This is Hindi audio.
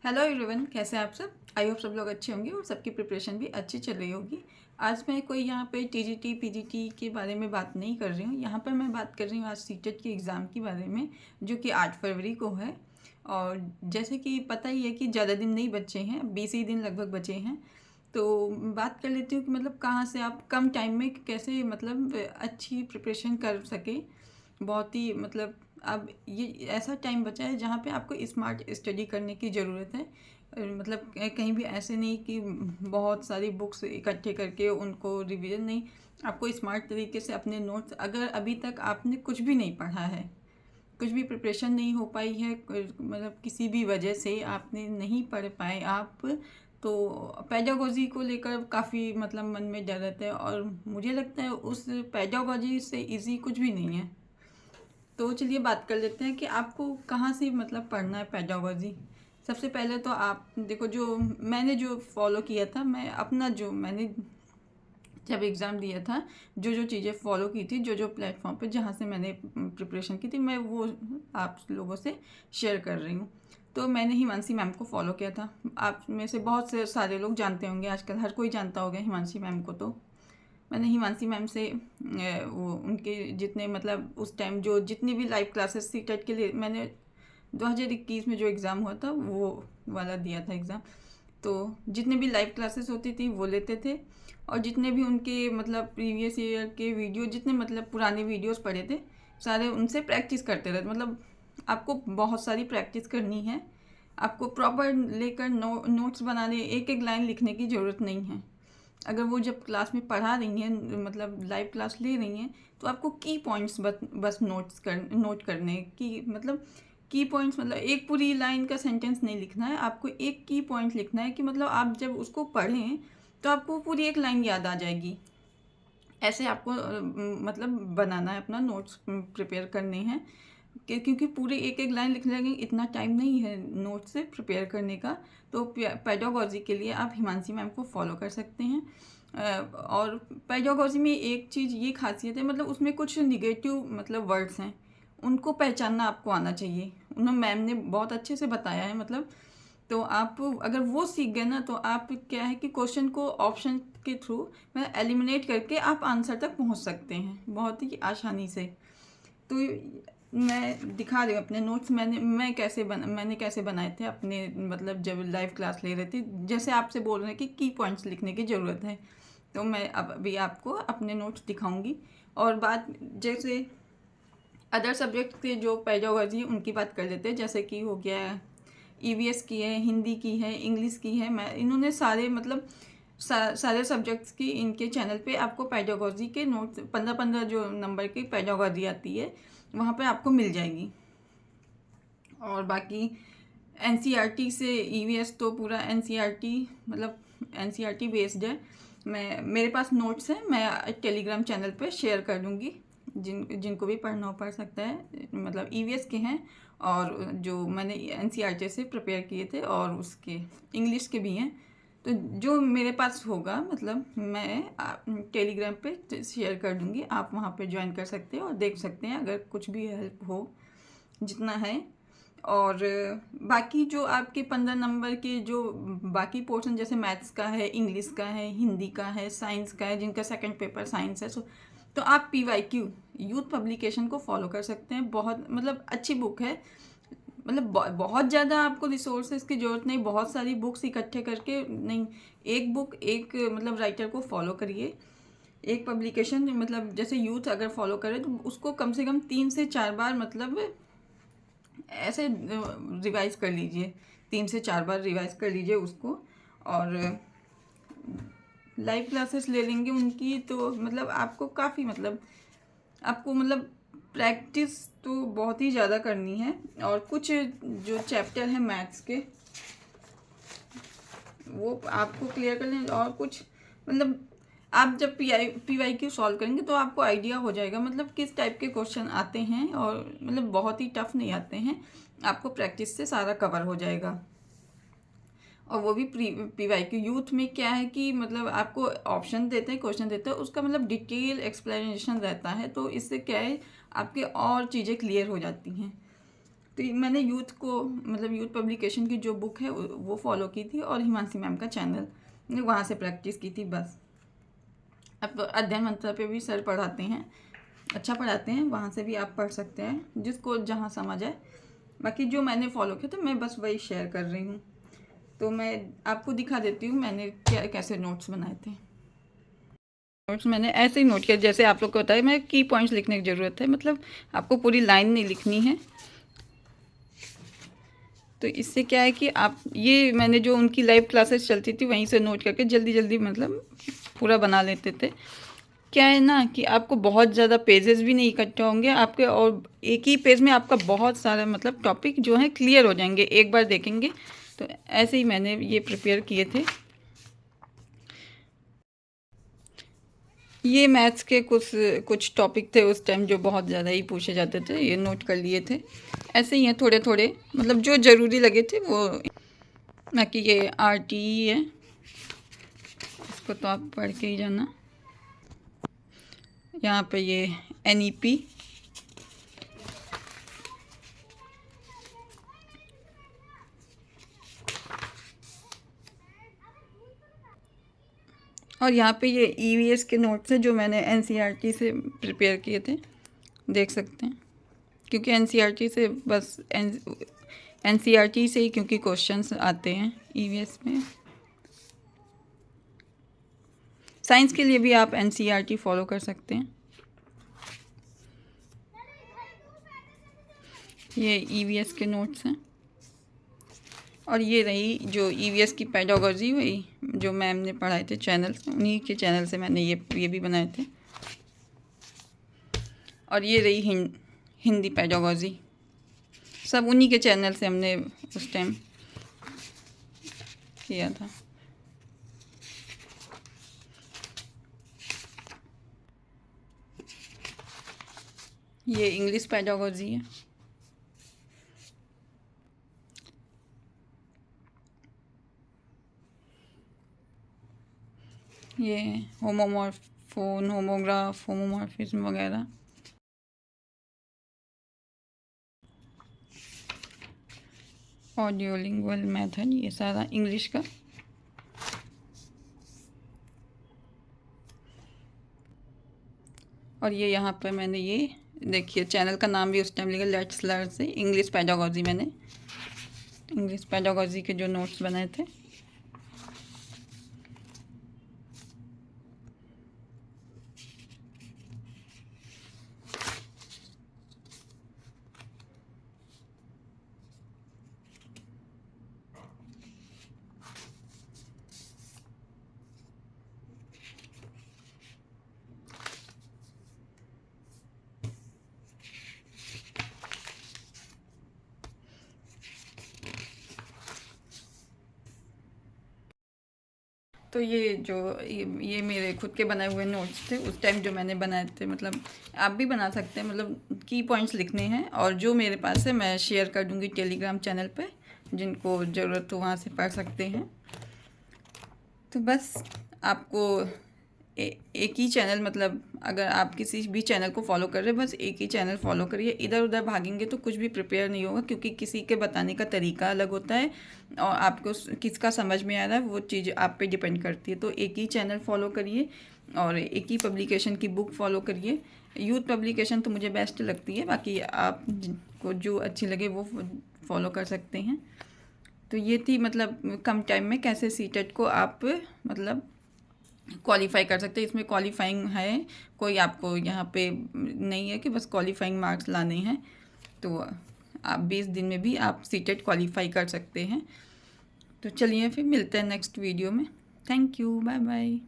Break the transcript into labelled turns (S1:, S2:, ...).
S1: हेलो एवरीवन, कैसे हैं आप सब। आई होप सब लोग अच्छे होंगे और सबकी प्रिपरेशन भी अच्छी चल रही होगी। आज मैं कोई यहाँ पे टीजीटी पीजीटी के बारे में बात नहीं कर रही हूँ। यहाँ पर मैं बात कर रही हूँ आज सीटेट के एग्ज़ाम के बारे में, जो कि 8 फरवरी को है। और जैसे कि पता ही है कि ज़्यादा दिन नहीं बचे हैं, 20 ही दिन लगभग बचे हैं। तो बात कर लेती हूँ कि मतलब कहाँ से आप कम टाइम में कैसे मतलब अच्छी प्रिपरेशन कर सके। बहुत ही मतलब अब ये ऐसा टाइम बचा है जहाँ पे आपको स्मार्ट स्टडी करने की ज़रूरत है। मतलब कहीं भी ऐसे नहीं कि बहुत सारी बुक्स इकट्ठे करके उनको रिवीजन नहीं। आपको स्मार्ट तरीके से अपने नोट्स, अगर अभी तक आपने कुछ भी नहीं पढ़ा है, कुछ भी प्रिपरेशन नहीं हो पाई है, मतलब किसी भी वजह से आपने नहीं पढ़ पाए आप, तो पेडागोजी को लेकर काफ़ी मतलब मन में डर रहता है। और मुझे लगता है उस पेडागोजी से इजी कुछ भी नहीं है। तो चलिए बात कर लेते हैं कि आपको कहाँ से मतलब पढ़ना है पेडागोजी। सबसे पहले तो आप देखो, जो मैंने जो फॉलो किया था, मैं अपना जो मैंने जब एग्ज़ाम दिया था, जो जो चीज़ें फॉलो की थी, जो जो प्लेटफॉर्म पे जहाँ से मैंने प्रिपरेशन की थी, मैं वो आप लोगों से शेयर कर रही हूँ। तो मैंने हिमांशी मैम को फॉलो किया था। आप में से बहुत से सारे लोग जानते होंगे, आजकल हर कोई जानता होगा हिमांशी मैम को। तो मैंने हिमांशी मैम से वो उनके जितने मतलब उस टाइम जो जितनी भी लाइव क्लासेस थी टेट के लिए, मैंने 2021 में जो एग्ज़ाम हुआ था वो वाला दिया था एग्ज़ाम। तो जितने भी लाइव क्लासेस होती थी वो लेते थे, और जितने भी उनके मतलब प्रीवियस ईयर के वीडियो, जितने मतलब पुराने वीडियोस पड़े थे, सारे उनसे प्रैक्टिस करते रहते। मतलब आपको बहुत सारी प्रैक्टिस करनी है। आपको प्रॉपर लेकर नोट्स बनाने, एक एक लाइन लिखने की ज़रूरत नहीं है। अगर वो जब क्लास में पढ़ा रही हैं, मतलब लाइव क्लास ले रही हैं, तो आपको की पॉइंट्स बस नोट करने की, मतलब की पॉइंट्स, मतलब एक पूरी लाइन का सेंटेंस नहीं लिखना है, आपको एक की पॉइंट लिखना है कि मतलब आप जब उसको पढ़ें तो आपको पूरी एक लाइन याद आ जाएगी। ऐसे आपको मतलब बनाना है, अपना नोट्स प्रिपेयर करने हैं। क्योंकि पूरे एक एक लाइन लिखने लगे इतना टाइम नहीं है नोट से प्रिपेयर करने का। तो पेडागोजी के लिए आप हिमांशी मैम को फॉलो कर सकते हैं। और पेडागोजी में एक चीज़ ये खासियत है, मतलब उसमें कुछ निगेटिव मतलब वर्ड्स हैं, उनको पहचानना आपको आना चाहिए। उन्होंने मैम ने बहुत अच्छे से बताया है, मतलब तो आप अगर वो सीख गए ना, तो आप क्या है कि क्वेश्चन को ऑप्शन के थ्रू मैं एलिमिनेट करके आप आंसर तक पहुंच सकते हैं बहुत ही आसानी से। तो मैं दिखा रही हूँ अपने नोट्स, मैंने कैसे बनाए थे अपने, मतलब जब लाइव क्लास ले रहे थे, जैसे आपसे बोल रहे हैं कि की पॉइंट्स लिखने की ज़रूरत है। तो मैं अब अभी आपको अपने नोट्स दिखाऊंगी। और बात जैसे अदर सब्जेक्ट के जो पेडागोजी उनकी बात कर लेते हैं, जैसे कि हो गया ईवीएस की है, हिंदी की है, इंग्लिश की है। मैं इन्होंने सारे मतलब सारे सब्जेक्ट्स की इनके चैनल पे आपको पेडागोजी के नोट्स 15-15 जो नंबर की पेडागोजी आती है वहाँ पे आपको मिल जाएगी। और बाकी एनसीईआरटी से ईवीएस तो पूरा एनसीईआरटी मतलब एनसीईआरटी बेस्ड है। मेरे पास नोट्स हैं, मैं टेलीग्राम चैनल पे शेयर कर दूँगी, जिनको भी पढ़ना हो पढ़ सकता है। मतलब ईवीएस के हैं, और जो मैंने एनसीईआरटी से प्रिपेयर किए थे, और उसके इंग्लिश के भी हैं। तो जो मेरे पास होगा मतलब मैं टेलीग्राम पे शेयर कर दूँगी, आप वहाँ पे ज्वाइन कर सकते हैं और देख सकते हैं अगर कुछ भी हेल्प हो जितना है। और बाकी जो आपके 15 नंबर के जो बाकी पोर्शन, जैसे मैथ्स का है, इंग्लिश का है, हिंदी का है, साइंस का है, जिनका सेकंड पेपर साइंस है, तो आप पीवाईक्यू यूथ पब्लिकेशन को फॉलो कर सकते हैं। बहुत मतलब अच्छी बुक है। मतलब बहुत ज़्यादा आपको रिसोर्सेज की ज़रूरत नहीं, बहुत सारी बुक्स इकट्ठे करके नहीं, एक बुक एक मतलब राइटर को फॉलो करिए, एक पब्लिकेशन, मतलब जैसे यूथ अगर फॉलो करें तो उसको कम से कम 3 से 4 बार मतलब ऐसे रिवाइज कर लीजिए, 3 से 4 बार रिवाइज कर लीजिए उसको। और लाइव क्लासेस ले लेंगे उनकी, तो मतलब आपको काफ़ी मतलब आपको मतलब प्रैक्टिस तो बहुत ही ज़्यादा करनी है। और कुछ जो चैप्टर हैं मैथ्स के वो आपको क्लियर कर लें, और कुछ मतलब आप जब पीवाईक्यू सॉल्व करेंगे तो आपको आइडिया हो जाएगा मतलब किस टाइप के क्वेश्चन आते हैं, और मतलब बहुत ही टफ नहीं आते हैं, आपको प्रैक्टिस से सारा कवर हो जाएगा। और वो भी पीवाईक्यू यूथ में क्या है कि मतलब आपको ऑप्शन देते हैं, क्वेश्चन देते हैं, उसका मतलब डिटेल एक्सप्लेनेशन रहता है, तो इससे क्या है आपके और चीज़ें क्लियर हो जाती हैं। तो मैंने यूथ को मतलब यूथ पब्लिकेशन की जो बुक है वो फॉलो की थी और हिमांशी मैम का चैनल वहाँ से प्रैक्टिस की थी बस। अब अध्ययन मंत्रा पे भी सर पढ़ाते हैं, अच्छा पढ़ाते हैं, वहाँ से भी आप पढ़ सकते हैं जिसको जहाँ समझ आए। बाकी जो मैंने फॉलो किया तो मैं बस वही शेयर कर रही हूँ। तो मैं आपको दिखा देती हूँ मैंने क्या कैसे नोट्स बनाए थे। नोट्स मैंने ऐसे ही नोट किया जैसे आप लोग को बताया, मैं की पॉइंट्स लिखने की ज़रूरत है, मतलब आपको पूरी लाइन नहीं लिखनी है। तो इससे क्या है कि आप ये मैंने जो उनकी लाइव क्लासेस चलती थी वहीं से नोट करके जल्दी जल्दी मतलब पूरा बना लेते थे। क्या है ना कि आपको बहुत ज़्यादा पेजेस भी नहीं इकट्ठे होंगे आपके, और एक ही पेज में आपका बहुत सारा मतलब टॉपिक जो है क्लियर हो जाएंगे एक बार देखेंगे। तो ऐसे ही मैंने ये प्रिपेयर किए थे। ये मैथ्स के कुछ कुछ टॉपिक थे उस टाइम जो बहुत ज़्यादा ही पूछे जाते थे, ये नोट कर लिए थे। ऐसे ही हैं थोड़े थोड़े मतलब जो ज़रूरी लगे थे वो। बाकी ये RTE है, इसको तो आप पढ़ के ही जाना। यहाँ पे ये NEP, और यहाँ पे ये EVS के नोट्स हैं जो मैंने NCERT से प्रिपेयर किए थे, देख सकते हैं। क्योंकि NCERT से बस NCERT से ही क्योंकि क्वेश्चंस आते हैं EVS में। साइंस के लिए भी आप NCERT फॉलो कर सकते हैं। ये EVS के नोट्स हैं, और ये रही जो EVS की पेडागोजी, वही जो मैम ने पढ़ाए थे चैनल, उन्हीं के चैनल से मैंने ये भी बनाए थे। और ये रही हिंदी पेडागोजी, सब उन्हीं के चैनल से हमने उस टाइम किया था। ये इंग्लिश पेडागोजी है। ये होमोमॉर्फोन, होमोग्राफ, होमोमॉर्फिज्म वगैरह। ऑडियोलिंगुअल मेथड, ये सारा इंग्लिश का। और ये यहाँ पे मैंने ये देखिए चैनल का नाम भी उस टाइम लिखा, लेट्स लर्न से इंग्लिश पेडागोजी। मैंने इंग्लिश पेडागोजी के जो नोट्स बनाए थे। तो ये जो ये मेरे खुद के बनाए हुए नोट्स थे उस टाइम जो मैंने बनाए थे, मतलब आप भी बना सकते हैं, मतलब की पॉइंट्स लिखने हैं। और जो मेरे पास है मैं शेयर कर दूँगी टेलीग्राम चैनल पे, जिनको ज़रूरत हो वहाँ से पढ़ सकते हैं। तो बस आपको एक ही चैनल, मतलब अगर आप किसी भी चैनल को फॉलो कर रहे हैं बस एक ही चैनल फॉलो करिए। इधर उधर भागेंगे तो कुछ भी प्रिपेयर नहीं होगा, क्योंकि किसी के बताने का तरीका अलग होता है और आपको किसका समझ में आ रहा है वो चीज़ आप पे डिपेंड करती है। तो एक ही चैनल फॉलो करिए और एक ही पब्लिकेशन की बुक फॉलो करिए। यूथ पब्लिकेशन तो मुझे बेस्ट लगती है, बाकी आप को जो अच्छी लगे वो फॉलो कर सकते हैं। तो ये थी मतलब कम टाइम में कैसे सीटेट को आप मतलब क्वालिफाई कर सकते हैं। इसमें क्वालिफाइंग है, कोई आपको यहाँ पे नहीं है कि बस क्वालिफाइंग मार्क्स लाने हैं। तो आप 20 दिन में भी आप सीटेट क्वालिफाई कर सकते हैं। तो चलिए फिर मिलते हैं नेक्स्ट वीडियो में। Thank you, bye bye.